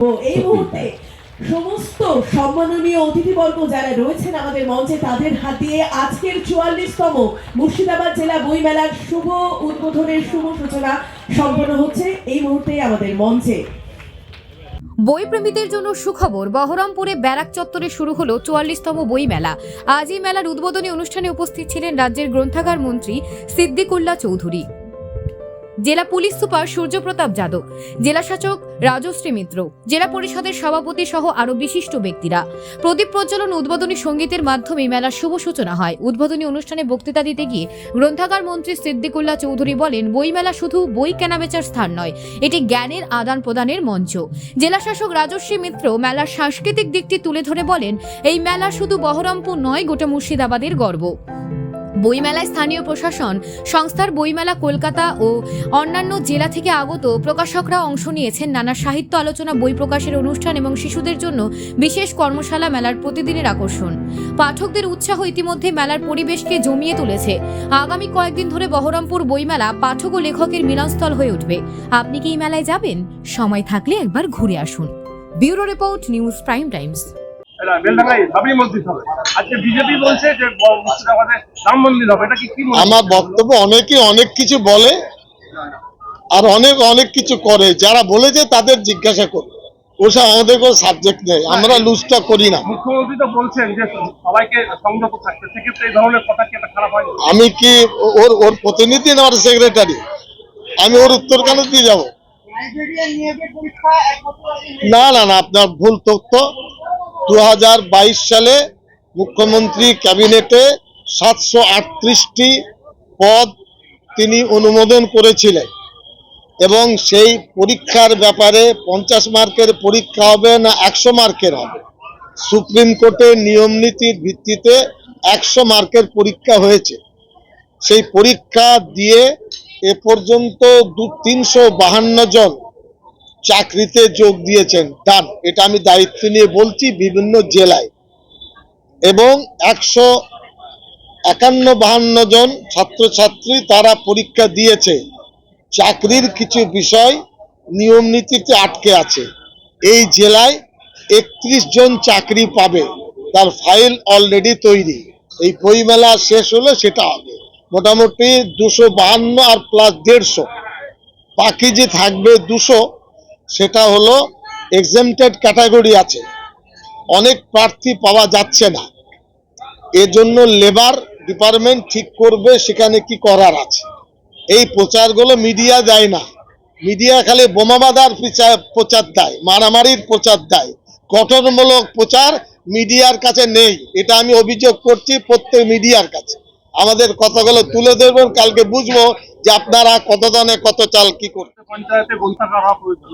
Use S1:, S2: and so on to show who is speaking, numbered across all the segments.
S1: এই মুহূর্তে সমস্ত সম্মাননীয় অতিথিবর্গ যারা রয়েছেন আমাদের মঞ্চে তাদের হাত দিয়ে আজকের 44তম মুর্শিদাবাদ জেলা বইমেলার শুভ উদ্বোধনের শুভ সূচনা সম্পন্ন হচ্ছে এই মুহূর্তে আমাদের মঞ্চে।
S2: বইপ্রেমীদের জন্য সুখবর, বহরমপুরে ব্যারাক চত্বরে শুরু হলো 44তম বইমেলা। আজ এই মেলার উদ্বোধনী অনুষ্ঠানে উপস্থিত ছিলেন রাজ্যের গ্রন্থাগার মন্ত্রী সিদ্দিকুল্লাহ চৌধুরী, জেলা পুলিশ সুপার সূর্যপ্রতাপ যাদব, জেলা শাসক রাজশ্রী মিত্র, জেলা পরিষদের সভাপতি সহ আরো বিশিষ্ট ব্যক্তিরা। প্রদীপ প্রজ্বলন উদ্বোধনী সঙ্গীতের মাধ্যমে মেলার শুভ সূচনা হয়। উদ্বোধনী অনুষ্ঠানে বক্তৃতা দিতে গিয়ে গ্রন্থাগার মন্ত্রী সিদ্দিকুল্লাহ চৌধুরী বলেন, বইমেলা শুধু বই কেনাবেচার স্থান নয়, এটি জ্ঞানের আদান প্রদানের মঞ্চ। জেলা শাসক রাজশ্রী মিত্র মেলার সাংস্কৃতিক দিকটি তুলে ধরে বলেন, এই মেলা শুধু বহরমপুর নয়, গোটা মুর্শিদাবাদের গর্ব। বইমেলায় স্থানীয় প্রশাসন সংস্থার বইমেলা কলকাতা ও অন্যান্য জেলা থেকে আগত প্রকাশকরা অংশ নিয়েছেন। নানা সাহিত্য আলোচনা, বই প্রকাশের অনুষ্ঠান এবং শিশুদের জন্য বিশেষ কর্মশালা মেলার প্রতিদিনের আকর্ষণ। পাঠকদের উৎসাহ ইতিমধ্যে মেলার পরিবেশকে জমিয়ে তুলেছে। আগামী কয়েকদিন ধরে বহরমপুর বইমেলা পাঠক ও লেখকের মিলনস্থল হয়ে উঠবে। আপনি কি এই মেলায় যাবেন? সময় থাকলে একবার ঘুরে আসুন। Bureau report, news prime Times.
S3: আমার বক্তব্য, অনেকে অনেক কিছু বলে আর অনেক কিছু করে, যারা বলেছে তাদের জিজ্ঞাসা করবে, ওসব আমাদের কোনো সাবজেক্ট নেই, আমরা লুজটা করি না।
S4: মুখ্যমন্ত্রী তো বলছেন যে সবাইকে সংযত থাকতে, সেক্ষেত্রে এই ধরনের কথা কি একটা খারাপ হয়?
S3: আমি কি ওর প্রতিনিধি না ওর সেক্রেটারি? আমি ওর উত্তর কেন দিয়ে যাবো? না না না, আপনার ভুল তথ্য। 2022 সালে মুখ্যমন্ত্রী ক্যাবিনেটে 738টি পদ তিনি অনুমোদন করেছিলেন এবং সেই পরীক্ষার ব্যাপারে 50 মার্কের পরীক্ষা হবে না 100 মার্কের হবে। সুপ্রিম কোর্টের নিয়ম নীতির ভিত্তিতে 100 মার্কের পরীক্ষা হয়েছে। সেই পরীক্ষা দিয়ে এ পর্যন্ত 352 জন চাকরিতে যোগ দিয়েছেন, ডান। এটা আমি দায়িত্ব নিয়ে বলছি, বিভিন্ন জেলায়। এবং 151-52 জন ছাত্রছাত্রী তারা পরীক্ষা দিয়েছে। চাকরির কিছু বিষয় নিয়ম নীতিতে আটকে আছে। এই জেলায় 31 জন চাকরি পাবে, তার ফাইল অলরেডি তৈরি। এই বইমেলা শেষ হলে সেটা হবে। মোটামুটি 252 আর প্লাস 150, বাকি যে থাকবে 200, সেটা হলো এক্সামটেড ক্যাটাগরি আছে। অনেক প্রার্থী পাওয়া যাচ্ছে না, এজন্য লেবার ডিপার্টমেন্ট ঠিক করবে সেখানে কি করার আছে। এই প্রচারগুলো মিডিয়া দেয় না, মিডিয়া খালি বোমা বাঁধার প্রচার দেয়, মারামারির প্রচার দেয়, গঠনমূলক প্রচার মিডিয়ার কাছে নেই। এটা আমি অভিযোগ করছি প্রত্যেক মিডিয়ার কাছে। আমাদের কথাগুলো তুলে ধরবেন, কালকে বুঝবো যে আপনারা কত দানে কত চাল কি করতে।
S4: পঞ্চায়েতে গ্রন্থাগার হওয়া প্রয়োজন,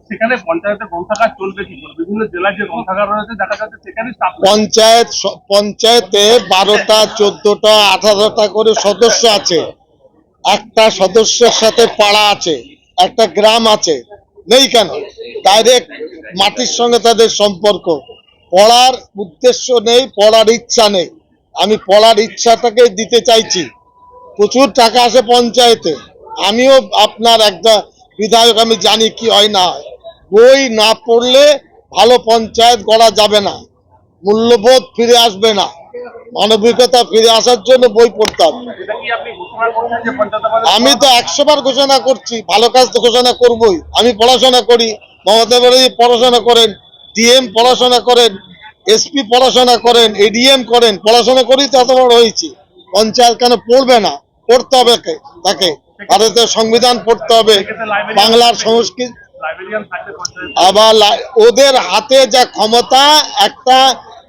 S4: সেখানে পঞ্চায়েতে গ্রন্থাগার চলবে কি করে? বিভিন্ন জেলায় যে গ্রন্থাগার রয়েছে দেখা যাচ্ছে সেখানে
S3: পঞ্চায়েতে 12টা 14টা 18টা করে সদস্য আছে। একটা সদস্যের সাথে পাড়া আছে, একটা গ্রাম আছে, নেই কেন? ডাইরেক্ট মাটির সঙ্গে তাদের সম্পর্ক। পড়ার উদ্দেশ্য নেই, পড়ার ইচ্ছা নেই। আমি পড়ার ইচ্ছাটাকে দিতে চাইছি। প্রচুর টাকা আসে পঞ্চায়েতে, আমিও আপনার একটা বিধায়ক, আমি জানি কি হয় না হয়। বই না পড়লে ভালো পঞ্চায়েত গড়া যাবে না, মূল্যবোধ ফিরে আসবে না, মানবিকতা ফিরে আসার জন্য বই পড়তে হবে। আমি তো 100 বার ঘোষণা করছি, ভালো কাজ তো ঘোষণা করবই। আমি পড়াশোনা করি, মমতা ব্যানার্জি পড়াশোনা করেন, ডিএম পড়াশোনা করেন, এসপি পড়াশোনা করেন, এডিএম করেন, পড়াশোনা করি তো এত বড় হয়েছি। পঞ্চায়েত কেন পড়বে না? পড়তে হবে তাকে। ভারতের সংবিধান পড়তে হবে, বাংলার সংস্কৃতি। আবার ওদের হাতে যা ক্ষমতা, একটা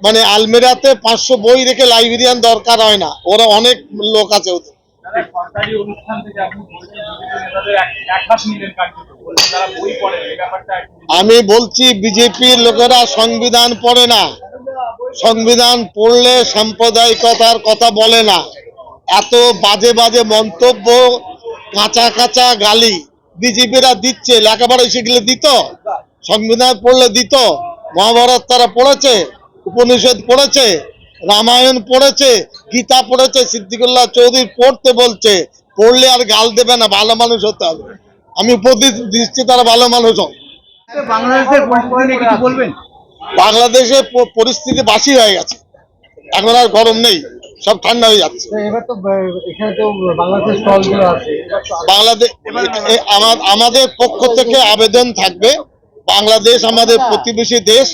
S3: মানে আলমিরাতে 500 বই রেখে লাইব্রেরিয়ান দরকার হয় না, ওরা অনেক লোক আছে ওদের। আমি বলছি বিজেপির লোকেরা সংবিধান পড়ে না, সংবিধান পড়লে সাম্প্রদায়িকতার কথা বলে না। এত বাজে বাজে মন্তব্য, কাঁচা কাঁচা গালি বিজেপিরা দিচ্ছে। লেখাপড়া শিখলে দিত? সংবিধান পড়লে দিত? মহাভারত তারা পড়েছে, উপনিষদ পড়েছে, রামায়ণ পড়েছে, গীতা পড়েছে? সিদ্দিকুল্লাহ চৌধুরী পড়তে বলছে, পড়লে আর গাল দেবে না, ভালো মানুষ হতে হবে। আমি উপদেশ দিচ্ছি তারা ভালো মানুষ হোক।
S5: বাংলাদেশের পরিস্থিতি নিয়ে কিছু বলবেন?
S3: বাংলাদেশের পরিস্থিতি বাসি হয়ে গেছে, এখন আর গরম নেই, সব ঠান্ডা হয়ে যাচ্ছে।
S5: এবার তো এখানে তো বাংলাদেশ স্টলগুলো আছে,
S3: বাংলাদেশ আমাদের পক্ষ থেকে আবেদন থাকবে, বাংলাদেশ আমাদের প্রতিবেশী দেশ,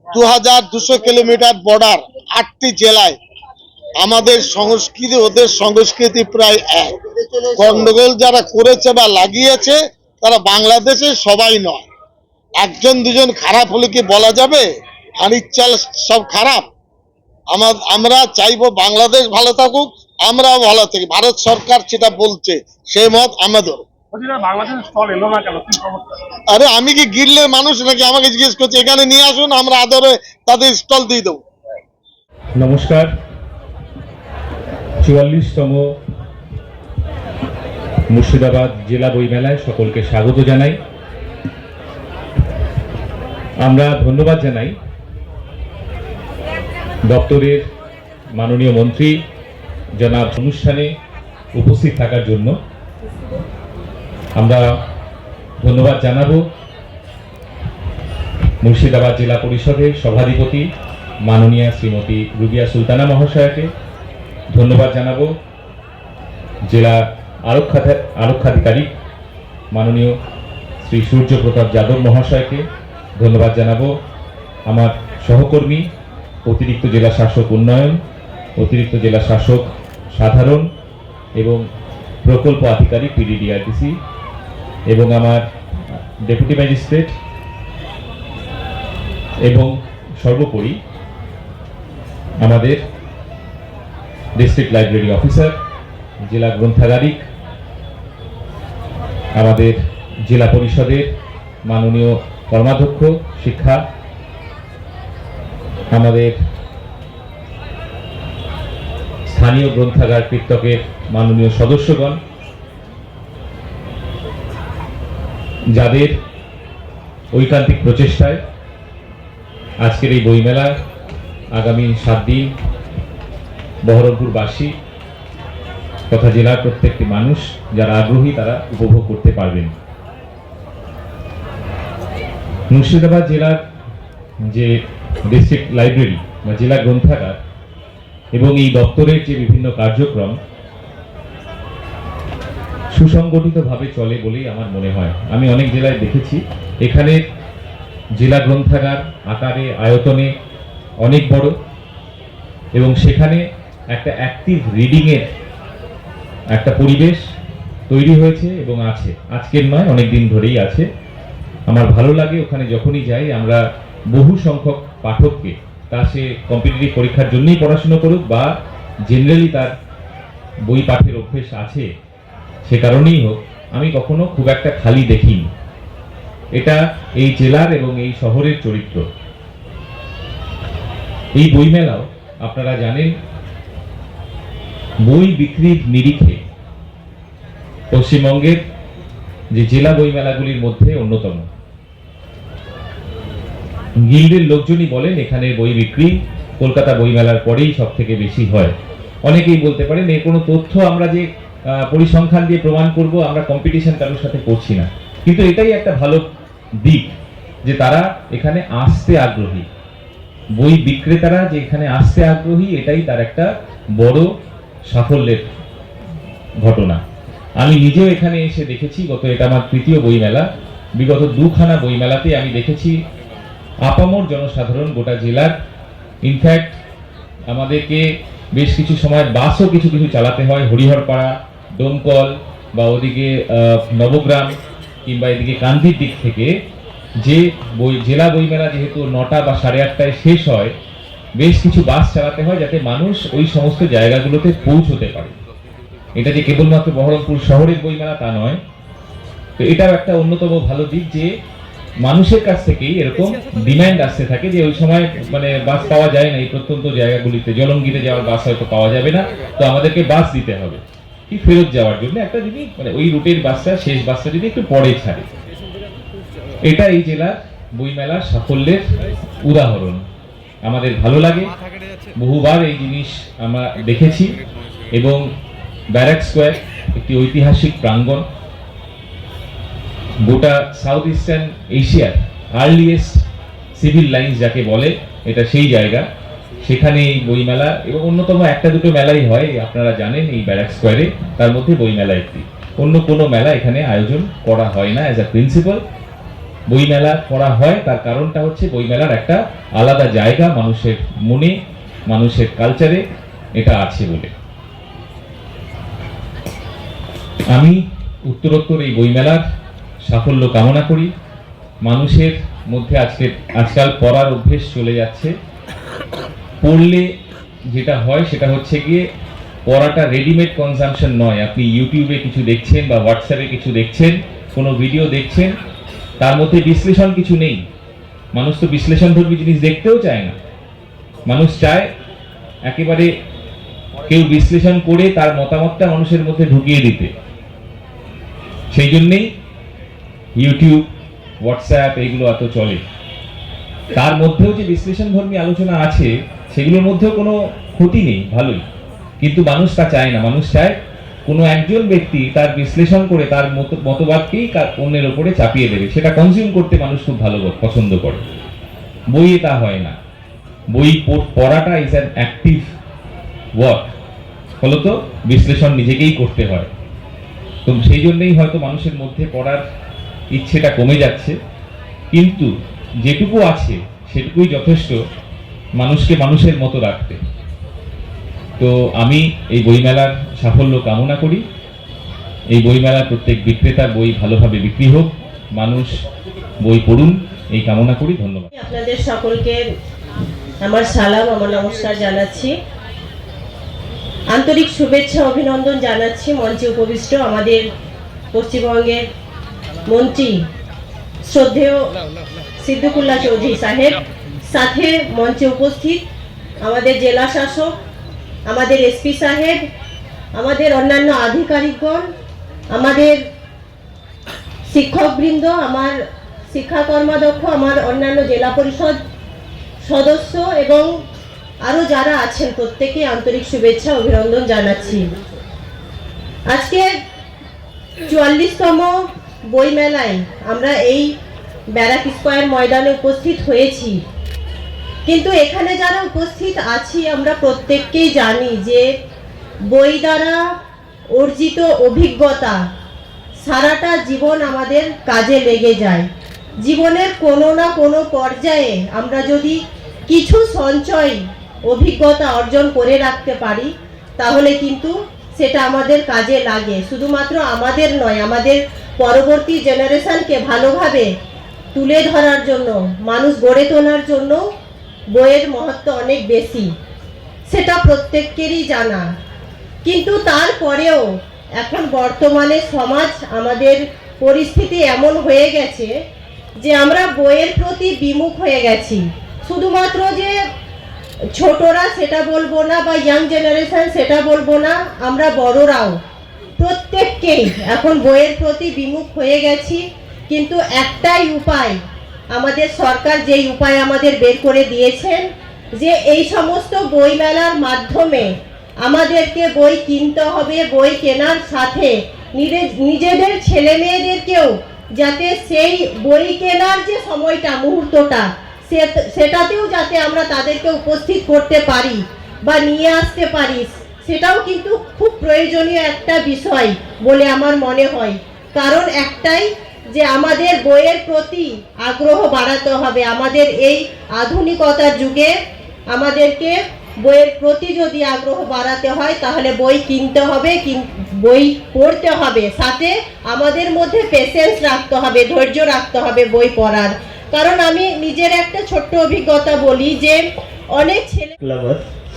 S3: 2200 কিলোমিটার বর্ডার, 8টি জেলায়, আমাদের সংস্কৃতি ওদের সংস্কৃতি প্রায় এক। গন্ডগোল যারা করেছে বা লাগিয়েছে তারা বাংলাদেশের সবাই নয়, একজন দুজন খারাপ হলে কি বলা যাবে হানির চাল সব খারাপ? আমরা চাইবো বাংলাদেশ ভালো থাকুক, আমরাও ভালো থাকি। ভারত সরকার যেটা বলছে সেই মত আমাদের।
S4: বাংলাদেশের স্টল এলো না কেন, কি সমস্যা?
S3: আরে আমি কি গিল্লের মানুষ নাকি? আমাকে জিজ্ঞেস করছে, এখানে নিয়ে আসুন, আমরা আদরে তাদের স্টল দিয়ে দেবো।
S6: নমস্কার। 44তম মুর্শিদাবাদ জেলা বইমেলায় সকলকে স্বাগত জানাই। আমরা ধন্যবাদ জানাই দপ্তরের মাননীয় মন্ত্রী জনাব অনুষ্ঠানে উপস্থিত থাকার জন্য। আমরা ধন্যবাদ জানাবো মুর্শিদাবাদ জেলা পরিষদের সভাধিপতি মাননীয়া শ্রীমতী রুবিয়া সুলতানা মহাশয়াকে। ধন্যবাদ জানাবো জেলা আরক্ষাধিকারী মাননীয় শ্রী সূর্য প্রতাপ যাদব মহাশয়কে। ধন্যবাদ জানাবো আমার সহকর্মী অতিরিক্ত জেলা শাসক উন্নয়ন, অতিরিক্ত জেলা শাসক সাধারণ এবং প্রকল্প আধিকারিক পিডিডিআরটিসি এবং আমার ডেপুটি ম্যাজিস্ট্রেট, এবং সর্বোপরি আমাদের ডিস্ট্রিক্ট লাইব্রেরি অফিসার, জেলা গ্রন্থাগারিক, আমাদের জেলা পরিষদের মাননীয় কর্মাধ্যক্ষ শিক্ষা, আমাদের স্থানীয় গ্রন্থাগার কৃতকের মাননীয় সদস্যগণ, যাদের ঐকান্তিক প্রচেষ্টায় আজকের এই বইমেলা আগামী 7 দিন বহরমপুরবাসী তথা জেলার প্রত্যেকটি মানুষ যারা আগ্রহী তারা উপভোগ করতে পারবেন। মুর্শিদাবাদ জেলার যে ডিস্ট্রিক্ট লাইব্রেরি বা জেলা গ্রন্থাগার এবং এই দপ্তরের যে বিভিন্ন কার্যক্রম সুসংগঠিতভাবে চলে বলেই আমার মনে হয়। আমি অনেক জেলায় দেখেছি এখানে জেলা গ্রন্থাগার আকারে আয়তনে অনেক বড় এবং সেখানে একটা অ্যাক্টিভ রিডিংয়ের একটা পরিবেশ তৈরি হয়েছে এবং আছে, আজকের নয় অনেক দিন ধরেই আছে। আমার ভালো লাগে ওখানে যখনই যাই আমরা বহু সংখ্যক পাঠককে, তা সে কম্পিটিটিভ পরীক্ষার জন্যই পড়াশুনো করুক বা জেনারেলি তার বই পাঠের অভ্যেস আছে সে কারণেই হোক, আমি কখনো খুব একটা খালি দেখিনি। এটা এই জেলার এবং এই শহরের চরিত্র। এই বইমেলাও আপনারা জানেন বই বিক্রির নিরিখে পশ্চিমবঙ্গের যে জেলা বইমেলাগুলির মধ্যে অন্যতম। গিল্ডের লোকজনই বলেন এখানে বই বিক্রি কলকাতা বইমেলার পরেই সব থেকে বেশি হয়। অনেকেই বলতে পারেন এর কোনো তথ্য আমরা যে পরিসংখ্যান দিয়ে প্রমাণ করব, আমরা কম্পিটিশন কারোর সাথে করছি না, কিন্তু এটাই একটা ভালো দিক যে তারা এখানে আসতে আগ্রহী, বই বিক্রেতারা যে এখানে আসতে আগ্রহী, এটাই তার একটা বড় সাফল্যের ঘটনা। আমি নিজেও এখানে এসে দেখেছি, এটা আমার 3য় বইমেলা। বিগত 2খানা বইমেলাতে আমি দেখেছি আপামর জনসাধারণ গোটা জেলার, ইনফ্যাক্ট আমাদেরকে বেশ কিছু সময় বাসও কিছু কিছু চালাতে হয় হরিহরপাড়া, ডোমকল বা ওদিকে নবগ্রাম কিংবা এদিকে কান্দির দিক থেকে, যে জেলা বইমেলা যেহেতু 9টা বা 8:30টায় শেষ হয়, বেশ কিছু বাস চালাতে হয় যাতে মানুষ ওই সমস্ত জায়গাগুলোতে পৌঁছতে পারে। এটা যে কেবলমাত্র বহরমপুর শহরের বইমেলা তা নয়, তো এটাও একটা অন্যতম ভালো দিক যে মানুষের কাছ থেকেই এরকম ডিমান্ড আসতে থাকে যে ওই সময় মানে বাস পাওয়া যায় না এই প্রত্যন্ত জায়গাগুলিতে, জলঙ্গিরে যাওয়ার বাস হয়তো পাওয়া যাবে না, তো আমাদেরকে বাস দিতে হবে কি ফেরত যাওয়ার জন্য একটা যদি মানে ওই রুটের বাসটা, শেষ বাসটা যদি একটু পরে ছাড়ে। এটা এই জেলার বইমেলার সাফল্যের উদাহরণ। আমাদের ভালো লাগে, বহুবার এই জিনিস আমরা দেখেছি। এবং ব্যারাক স্কোয়ার একটি ঐতিহাসিক প্রাঙ্গণ, গোটা সাউথ ইস্টার্ন এশিয়ার আর্লিয়েস্ট সিভিল লাইন্স যাকে বলে, এটা সেই জায়গা। সেখানে এই বইমেলা এবং অন্যতম একটা দুটো মেলাই হয়, আপনারা জানেন, এই ব্যারাক স্কোয়ারে, তার মধ্যে বইমেলা একটি। অন্য কোনো মেলা এখানে আয়োজন করা হয় না। অ্যাজ আ প্রিন্সিপাল বইমেলা করা হয়, তার কারণটা হচ্ছে বইমেলার একটা আলাদা জায়গা মানুষের মনে, মানুষের কালচারে এটা আছে বলে। আমি উত্তরোত্তর এই বইমেলার সাফল্য কামনা করি। মানুষের মধ্যে আজকাল পড়ার অভ্যেস চলে যাচ্ছে। পড়লে যেটা হয় সেটা হচ্ছে গিয়ে পড়াটা রেডিমেড কনজাম্পশন নয়। আপনি ইউটিউবে কিছু দেখছেন বা হোয়াটসঅ্যাপে কিছু দেখছেন, কোনো ভিডিও দেখছেন, তার মধ্যে বিশ্লেষণ কিছু নেই। মানুষ তো বিশ্লেষণধর্মী জিনিস দেখতেও চায় না। মানুষ চায় একেবারে কেউ বিশ্লেষণ করে তার মতামতটা মানুষের মধ্যে ঢুকিয়ে দিতে। সেই জন্যেই ইউটিউব, হোয়াটসঅ্যাপ এইগুলো এত চলে। তার মধ্যেও যে বিশ্লেষণধর্মী আলোচনা আছে সেগুলোর মধ্যেও কোনো ক্ষতি নেই, ভালোই। কিন্তু মানুষ তা চায় না। মানুষ চায় কোনো একজন ব্যক্তি তার বিশ্লেষণ করে তার মতবাদকেই অন্যের ওপরে চাপিয়ে দেবে, সেটা কনজিউম করতে মানুষ খুব ভালো পছন্দ করে। বইয়ে তা হয় না। বই পড়াটা ইজ অ্যান অ্যাক্টিভ ওয়ার্ক, ফলত বিশ্লেষণ নিজেকেই করতে হয়। তো সেই জন্যই হয়তো মানুষের মধ্যে পড়ার ইচ্ছেটা কমে যাচ্ছে, কিন্তু যেটুকু আছে সেটুকুই যথেষ্ট মানুষকে মানুষের মতো রাখতে। তো আমি এই বইমেলার সাফল্য কামনা করি। এই বইমেলার প্রত্যেক বিক্রেতার বই ভালোভাবে বিক্রি হোক, মানুষ বই পড়ুন, এই কামনা করি। ধন্যবাদ।
S7: আপনাদের সকলকে আমার সালাম, আমার নমস্কার জানাচ্ছি। আন্তরিক শুভেচ্ছা অভিনন্দন জানাচ্ছি মঞ্চে উপবিষ্ট আমাদের পশ্চিমবঙ্গের মন্ত্রী শ্রদ্ধেয় সিদ্দিকুল্লাহ চৌধুরী সাহেব, সাথে মঞ্চে উপস্থিত আমাদের জেলা শাসক, আমাদের এসপি সাহেব, আমাদের অন্যান্য আধিকারিকগণ, আমাদের শিক্ষকবৃন্দ, আমার শিক্ষা কর্মাধ্যক্ষ, আমার অন্যান্য জেলা পরিষদ সদস্য এবং আরও যারা আছেন প্রত্যেকে আন্তরিক শুভেচ্ছা অভিনন্দন জানাচ্ছি। আজকে ৪৪তম বইমেলায় আমরা এই ব্যারাক স্কোয়ার ময়দানে উপস্থিত হয়েছি। কিন্তু এখানে যারা উপস্থিত আছি আমরা প্রত্যেককেই জানি যে বই দ্বারা অর্জিত অভিজ্ঞতা সারাটা জীবন আমাদের কাজে লেগে যায়। জীবনের কোনো না কোনো পর্যায়ে আমরা যদি কিছু সঞ্চয় অভিজ্ঞতা অর্জন করে রাখতে পারি তাহলে কিন্তু সেটা আমাদের কাজে লাগে। শুধুমাত্র আমাদের নয়, আমাদের পরবর্তী জেনারেশনকে ভালোভাবে তুলে ধরার জন্য, মানুষ গড়ে তোলার জন্য বইয়ের মহত্ব অনেক বেশি, সেটা প্রত্যেকেরই জানা। কিন্তু তারপরেও এখন বর্তমানে সমাজ, আমাদের পরিস্থিতি এমন হয়ে গেছে যে আমরা বইয়ের প্রতি বিমুখ হয়ে গেছি। শুধুমাত্র যে ছোটরা সেটা বলবো না, বা ইয়াং জেনারেশন সেটা বলবো না, আমরা বড়রাও প্রত্যেককেই এখন বইয়ের প্রতি বিমুখ হয়ে গেছি। কিন্তু একটাই উপায়, আমাদের সরকার যেই উপায় আমাদের বের করে দিয়েছেন, যে এই সমস্ত বই মেলার মাধ্যমে আমাদেরকে বই কিনতে হবে, বই কেনার সাথে নিজেদের ছেলে মেয়েদেরকেও যাতে সেই বই কেনার যে সময়টা, মুহূর্তটা, সেটাতেও যাতে আমরা তাদেরকে উপস্থিত করতে পারি বা নিয়ে আসতে পারি, সেটাও কিন্তু খুব প্রয়োজনীয় একটা বিষয় বলে আমার মনে হয়। কারণ একটাই, যে আমাদের বইয়ের প্রতি আগ্রহ বাড়াতে হবে। আমাদের এই আধুনিকতার যুগে আমাদেরকে বইয়ের প্রতি যদি আগ্রহ বাড়াতে হয় তাহলে বই কিনতে হবে, বই পড়তে হবে, সাথে আমাদের মধ্যে পেশেন্স রাখতে হবে, ধৈর্য রাখতে হবে বই পড়ার। কারণ আমি নিজের একটা ছোট্ট অভিজ্ঞতা বলি যে অনেক ছেলে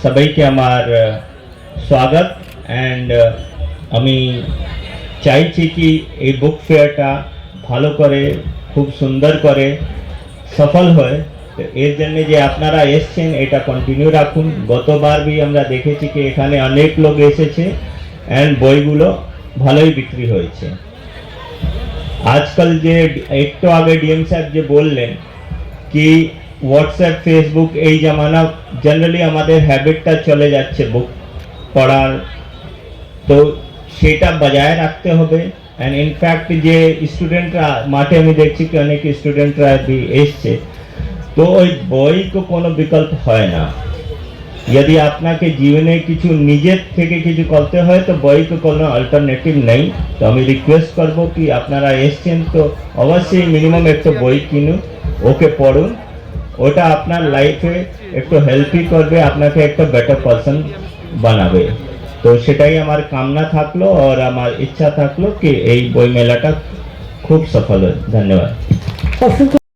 S8: সবাইকে আমার স্বাগত। অ্যান্ড আমি চাইছি কি এই বুক ফেয়ারটা ভালো করে, খুব সুন্দর করে সফল হয়। তো এর জন্য যে আপনারা এসছেন এটা কন্টিনিউ রাখুন। গতবার भी আমরা দেখেছি কি এখানে অনেক লোক এসেছে অ্যান্ড বইগুলো ভালোই বিক্রি হয়েছে। আজকাল যে একটু আগে ডিএম সাহেব যে বললেন কি হোয়াটসঅ্যাপ, ফেসবুক, এই জামানা জেনারেলি আমাদের হ্যাবিটটা চলে যাচ্ছে বুক পড়ার, তো সেটা বজায় রাখতে হবে। অ্যান্ড ইনফ্যাক্ট যে স্টুডেন্টরা মাঠে আমি দেখছি কি অনেক স্টুডেন্টরা এসছে, তো ওই বই তো কোনো বিকল্প হয় না। যদি আপনাকে জীবনে কিছু নিজের থেকে কিছু করতে হয় তো বই তো কোনো অল্টারনেটিভ নেই। তো আমি রিকোয়েস্ট করব কি আপনারা এসছেন তো অবশ্যই মিনিমাম একটা বই কিনুন, ওকে পড়ুন, ওটা আপনার লাইফে একটু হেল্পই করবে, আপনাকে একটা বেটার পারসন বানাবে। তো সেটাই আমার কামনা থাকলো আর আমার ইচ্ছা থাকলো কি এই বই মেলাটা খুব সফল হয়। ধন্যবাদ।
S1: অসংখ্য